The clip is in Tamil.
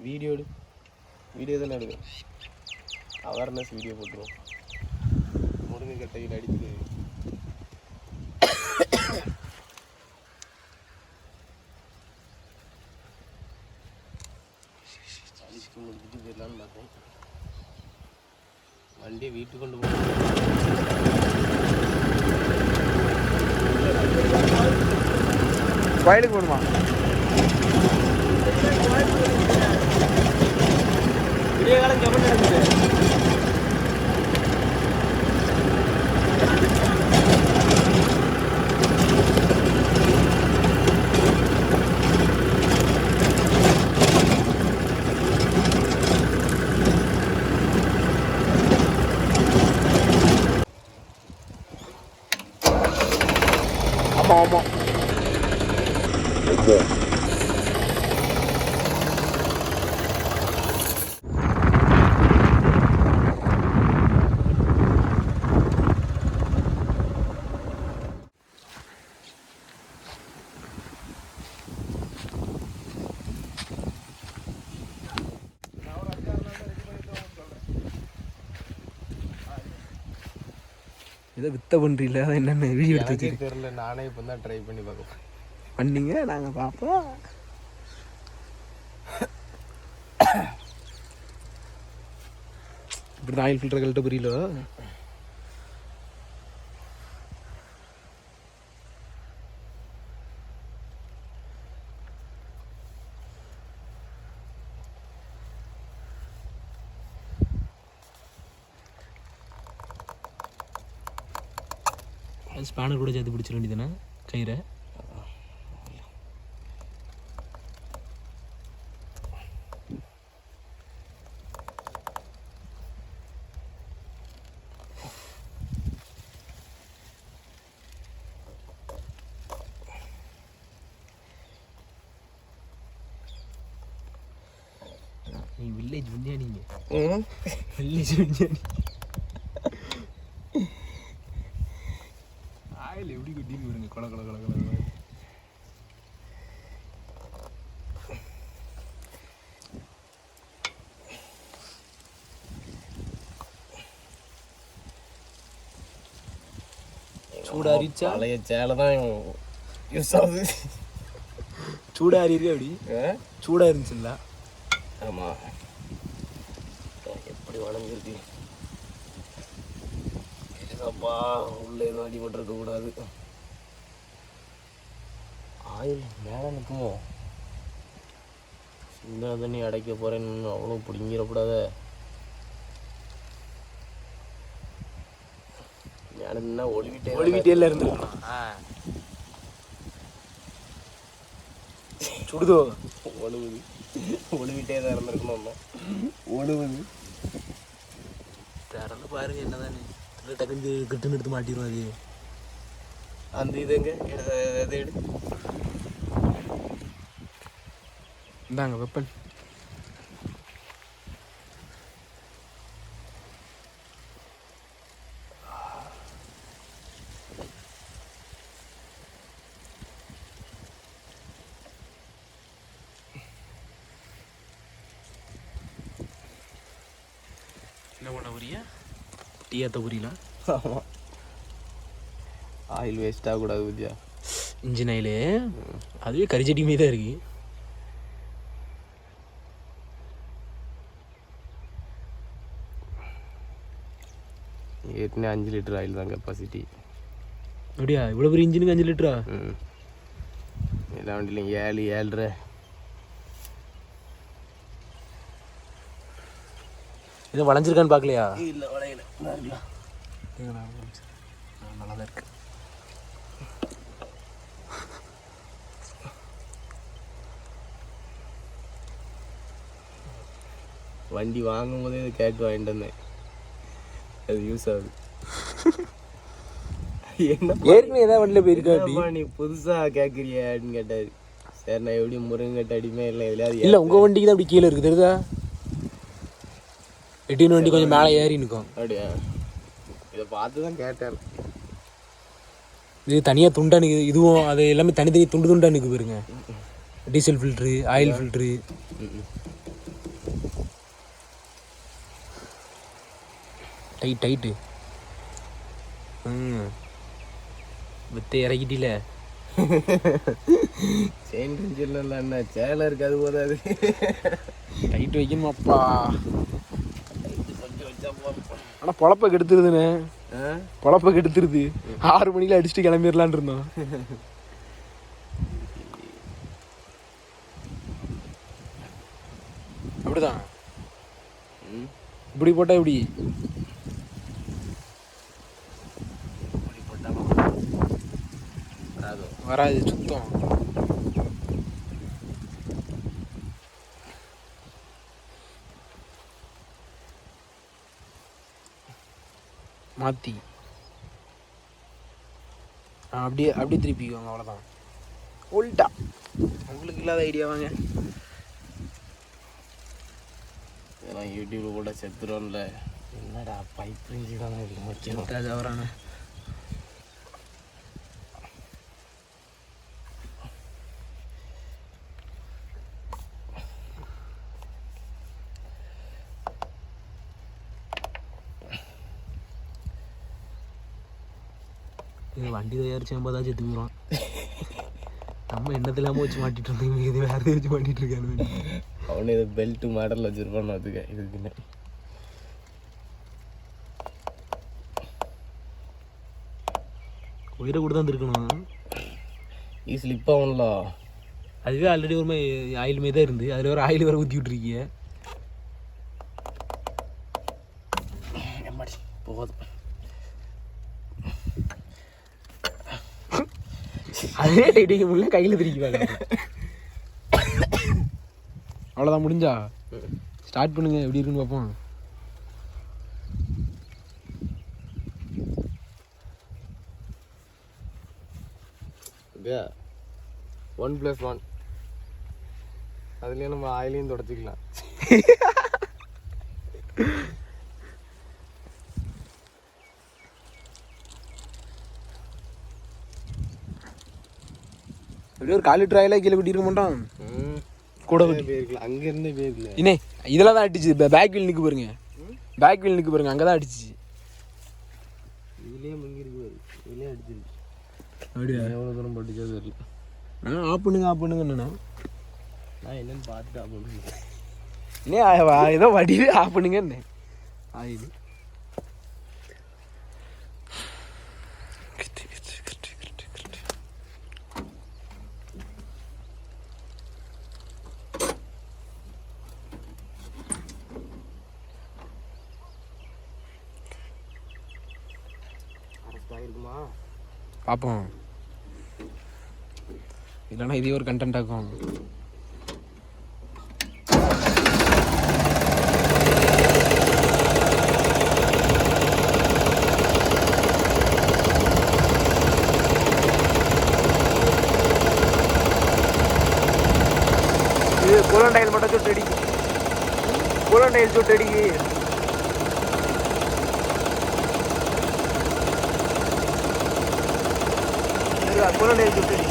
வீடியோ தானே எடுக்கும். அவேர்னஸ் வீடியோ போட்டுருவோம். முருங்கைக்கட்டையில் அடித்து அடிச்சு முடிச்சுட்டு போயிடலான்னு பார்த்தேன். வண்டியை வீட்டுக்கு கொண்டு போக வயலுக்கு போகணுமா? விடிய காலம் ஜமன் எடுக்குது. ஆமாம் இதை வித்த பண்ணுறீங்களா என்னென்ன வீடியோ எடுத்து தெரியல. நானே இப்போ தான் ட்ரை பண்ணி பார்க்க பண்ணீங்க. நாங்கள் பார்ப்போம். இப்படி ஆயில் ஃபில்டர் கழட்ட புரியல. ஸ்பேனர் கூட சேர்த்து பிடிச்சிட வேண்டியதுதானே கயிறை. நீ வில்லேஜ் விஞ்ஞானிங்க. வில்லேஜ் விஞ்ஞானி. ஆயில் எப்படி கொட்டின்னு வருங்க கொல கொல கொல கொல. சூடாரிச்சா பழைய சேலை தான் யூஸ் ஆகுது. சூடாரி இருக்கு. அப்படி சூடாக இருந்துச்சுல்ல. ஆமாம், எப்படி வளர்ந்துருக்கு. இதுதான்ப்பா, உள்ளே எதுவும் அடிபட்டுருக்கக்கூடாது. ஆயில் மேலே நிற்குமோ? சின்ன தண்ணி அடைக்க போகிறேன்னு அவ்வளோ பிடிங்கிடக்கூடாத. மேலே நின்னா ஒளிவிட்டே இருந்துருக்கலாம். சுடுதோ ஒழுகுது. ஒழுவிட்டே தான் இருந்திருக்கணும். ஒழுகுது. திறந்து பாருங்க என்னதானே. டக்குன்னு கிட்டுன்னு எடுத்து மாட்டிடும். அது அந்த இதுங்க எது எடு. இந்தாங்க வெப்பன். என்ன பண்ண புரியா? டீ ஏற்ற புரியலாம். ஆமாம், ஆயில் வேஸ்ட் ஆகக்கூடாது வித்யா. இன்ஜின் ஆயிலு அதுவே கரிச்சட்டி மீது தான் இருக்கு. ஏற்கனவே 5 லிட்டர் ஆயில் தான் கெப்பாசிட்டி. அப்படியா? இவ்வளோ பெரிய இன்ஜினுக்கு 5 லிட்டரா? எல்லா வண்டியிலையும் 7 7.5. இது வளைஞ்சிருக்கான்னு பார்க்கலையா? இல்லை, வளையல. நல்லா தான் இருக்கு. வண்டி வாங்கும் போதே இது கேட்டு வாங்கிட்டு வந்தேன். அது யூஸ் ஆகுது. என்ன ஏற்கனவே ஏதாவது வண்டியில் போயிருக்கா? நீ புதுசாக கேட்குறியா அப்படின்னு கேட்டார். சரி, நான் எப்படியும் முருங்கட்ட அடிமே இல்லை எதுலையாவது. இல்லை, உங்கள் வண்டிக்கு தான் அப்படி கீழே இருக்குது தெரியுதா? 18 வண்டி கொஞ்சம் மேலே ஏறி நிற்கும். அப்படியா? இதை பார்த்து தான் கேட்டேன். இது தனியாக துண்டா நிற்குது. இதுவும் அது எல்லாமே தனித்தனி துண்டு துண்டா நிற்கு பாருங்க. Diesel filter, oil filter. Tight வித்தை இறக்கிட்டில செயின் சொல்லல என்ன சேலை இருக்காது போதாது. டைட்டு வைக்கணுமாப்பா. கொஞ்சம் வச்சா போதும். ஆனால் பொழப்ப கெடுத்துருதுண்ணே, பொழப்ப கெடுத்துருது. 6 மணியில் அடிச்சுட்டு கிளம்பிடலான் இருந்தோம். அப்படிதான் இப்படி போட்டால் எப்படி வராது சுத்தம். மாற்றி அப்படியே அப்படியே திருப்பிக்குவாங்க, அவ்வளோதான். உல்ட்டா உங்களுக்கு இல்லாத ஐடியா வாங்க. இதெல்லாம் யூடியூப்ல கூட செத்துருவோம்ல. என்னடா பைப் ரிஞ்சு தானே இருக்கு முக்கியம். தவறான வண்டி தயாரிச்சு தான் செத்து போயிடும். நம்ம எண்ணத்துல இல்லாமல் வச்சு மாட்டிட்டு இருந்தோம், இது வேற வச்சு மாட்டிட்டு இருக்காரு. அவனு இது பெல்ட் மாடல் வச்சிருப்பான்னு அதுக்கு இதுக்குன்னு. உயிரை கூட தான் இருக்கணும். இது ஸ்லிப் ஆகணும்ல. அதுவே ஆல்ரெடி ஒரு மாதிரி ஆயில் மாரி தான் இருந்து, அதில் வேறு ஆயில் வேறு ஊற்றி விட்ருக்கீங்க. போதும். அதே டைட்டிங் முடியல, கையில் திருக்கி அவ்வளோதான். முடிஞ்சா ஸ்டார்ட் பண்ணுங்க, எப்படி இருக்குன்னு பார்ப்போம். ஓகே, 1+1 அதுலேயே நம்ம ஆயிலையும் தொடச்சிக்கலாம். அப்படியே ஒரு 1/4 லிட்டர் ஆயில கீழே விட்டிருக்க மாட்டோம். கூட போயிருக்கலாம், அங்கேருந்து போயிருக்கல. இன்னே இதெல்லாம் தான் அடிச்சு. பேக் வீல் நிற்கு பாருங்க, பேக் வீல் நிற்கு பாருங்க, அங்கே தான் அடிச்சிச்சு. இதுலேயே முங்கிருக்கு பாரு, இதுலேயே அடிச்சிருக்கு. அப்படியா? எவ்வளோ தூரம் பட்டுச்சோ தெரியல. ஆஃப் பண்ணுங்க ஆஃப் பண்ணுங்க. நான் என்னன்னு பார்த்துட்டு ஆஃப் பண்ணுங்க. இன்னே ஏதோ வடிவே ஆஃப் பண்ணுங்க. என்ன ஆயில் இருக்குமா பார்ப்போம். இல்லைன்னா இதே ஒரு கண்டென்ட் ஆகும். இது கூலன் டைல் மட்டும் சுட்டு அடிக்கு, கூலன் டைல் சுட்டு அடிக்கு. கூலன் டைல் சுட்டு அடி.